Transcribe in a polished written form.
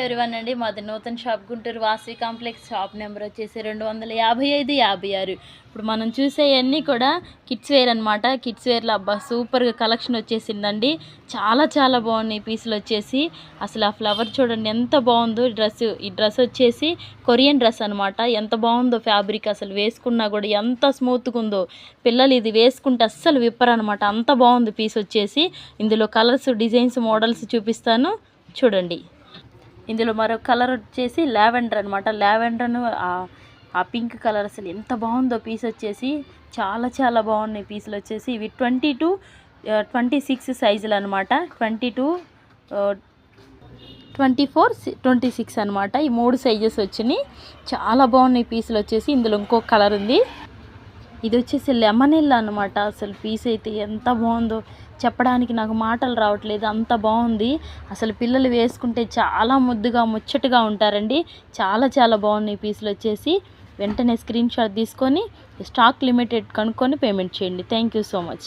Everyone అండి. మాది నూతన shop Guntur Vasavi complex. Shop number వచ్చేసి 255-56. ఇప్పుడు మనం చూసేవన్నీ కూడా కిడ్స్ వేర్ అనమాట. కిడ్స్ వేర్లో అబ్బా సూపర్గా కలెక్షన్ వచ్చేసిందండి. చాలా చాలా బాగున్నాయి పీసులు వచ్చేసి. అసలు ఆ ఫ్లవర్ చూడండి ఎంత బాగుందో. ఈ డ్రెస్ వచ్చేసి కొరియన్ డ్రెస్ అనమాట. ఎంత బాగుందో ఫ్యాబ్రిక్, అసలు వేసుకున్నా కూడా ఎంత స్మూత్గా ఉందో. పిల్లలు ఇది వేసుకుంటే అస్సలు విప్పరనమాట, అంత బాగుంది పీస్ వచ్చేసి. ఇందులో కలర్స్, డిజైన్స్, మోడల్స్ చూపిస్తాను చూడండి. ఇందులో మరో కలర్ వచ్చేసి లావెండర్ అనమాట. లావెండర్ను ఆ పింక్ కలర్ అసలు ఎంత బాగుందో పీస్ వచ్చేసి. చాలా చాలా బాగున్నాయి పీసులు వచ్చేసి. ఇవి 22-26 సైజులు అనమాట. 22, 24, 26 అనమాట. ఈ 3 సైజెస్ వచ్చినాయి. చాలా బాగున్నాయి పీసులు వచ్చేసి. ఇందులో ఇంకొక కలర్ ఉంది. ఇది వచ్చేసి లెమన్ ఎల్లో అనమాట. అసలు పీస్ అయితే ఎంత బాగుందో చెప్పడానికి నాకు మాటలు రావట్లేదు, అంత బాగుంది. అసలు పిల్లలు వేసుకుంటే చాలా ముద్దుగా ముచ్చటగా ఉంటారండి. చాలా చాలా బాగున్నాయి పీసులు వచ్చేసి. వెంటనే స్క్రీన్ షాట్ తీసుకొని స్టాక్ లిమిటెడ్ కనుక్కొని పేమెంట్ చేయండి. Thank you so much.